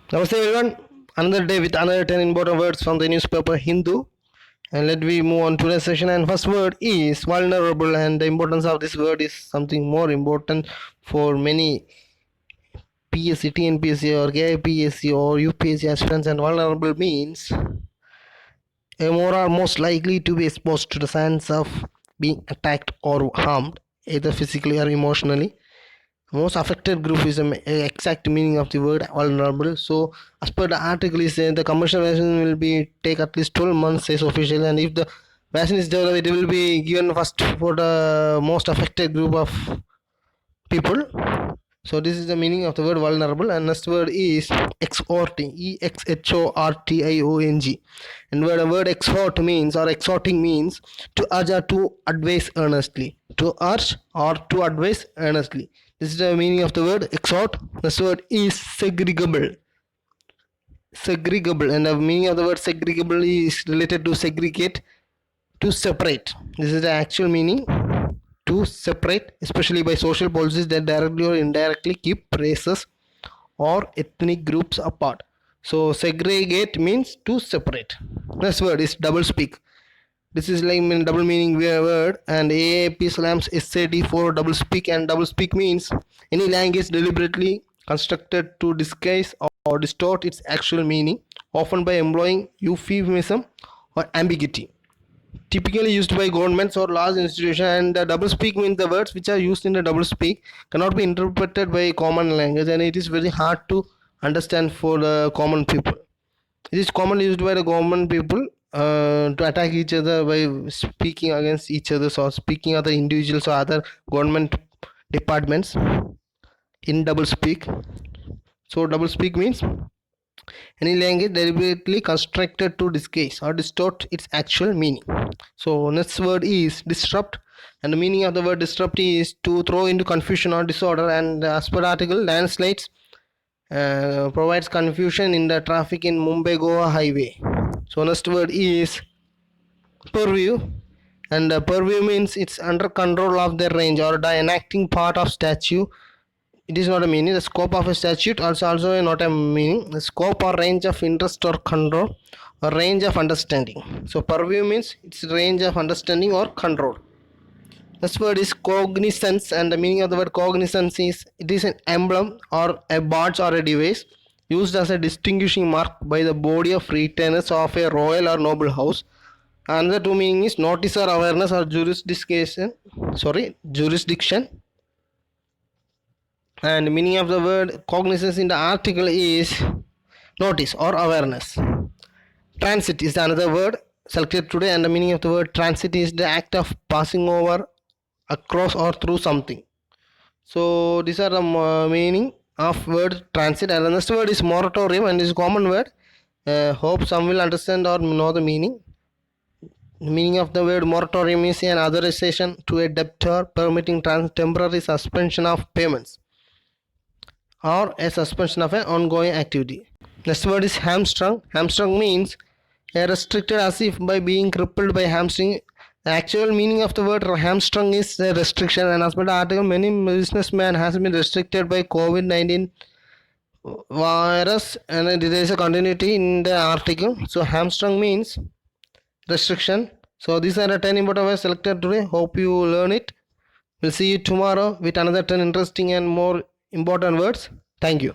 Namaste everyone. Another day with another 10 important words from the newspaper Hindu. And let me move on to the session. And first word is vulnerable, and the importance of this word is something more important for many PSC, TNPSC, or KIPSC, or UPSC aspirants. And vulnerable means more are most likely to be exposed to the chance of being attacked or harmed, either physically or emotionally. Most affected group is the exact meaning of the word vulnerable. So as per the article is the commercial vaccine will be take at least 12 months says official, and if the vaccine is developed it will be given first for the most affected group of people. So this is the meaning of the word vulnerable. And next word is exhorting, exhorting, and word exhort means or exhorting means to urge or to advise earnestly, to urge or to advise earnestly. This is the meaning of the word exhort. Next word is segregable, and the meaning of the word segregable is related to segregate, to separate. This is the actual meaning, to separate, especially by social policies that directly or indirectly keep races or ethnic groups apart. So segregate means to separate. Next word is double speak. This is like double meaning word, and AAP slams SAD for double speak. And double speak means any language deliberately constructed to disguise or distort its actual meaning, often by employing euphemism or ambiguity, typically used by governments or large institutions. And double speak means the words which are used in the double speak cannot be interpreted by common language, and it is very hard to understand for the common people. It is commonly used by the common people to attack each other by speaking against each other, or speaking other individuals or other government departments in double speak. So double speak means any language deliberately constructed to disguise or distort its actual meaning. So next word is disrupt, and the meaning of the word disrupt is to throw into confusion or disorder. And as per article, landslides provides confusion in the traffic in Mumbai Goa highway. So next word is purview, and purview means it's under control of the range or the enacting part of statute. It is not a meaning. The scope of a statute also not a meaning. The scope or range of interest or control or range of understanding. So purview means it's range of understanding or control. This word is cognizance, and the meaning of the word cognizance is it is an emblem or a badge or a device used as a distinguishing mark by the body of retainers of a royal or noble house. Another two meaning is notice or awareness or jurisdiction. And the meaning of the word cognizance in the article is notice or awareness. Transit is another word selected today, and the meaning of the word transit is the act of passing over, across, or through something. So these are the meaning of word transit. And the next word is moratorium, and is a common word. Hope some will understand or know the meaning. The meaning of the word moratorium is an authorization to a debtor permitting temporary suspension of payments or a suspension of an ongoing activity. Next word is hamstrung. Hamstrung means restricted as if by being crippled by hamstring. The actual meaning of the word hamstrung is a restriction, and as per the article, many businessmen has been restricted by COVID-19 virus, and there is a continuity in the article. So hamstrung means restriction. So these are the 10 important words selected today. Hope you learn it. We'll see you tomorrow with another 10 interesting and more important words. Thank you.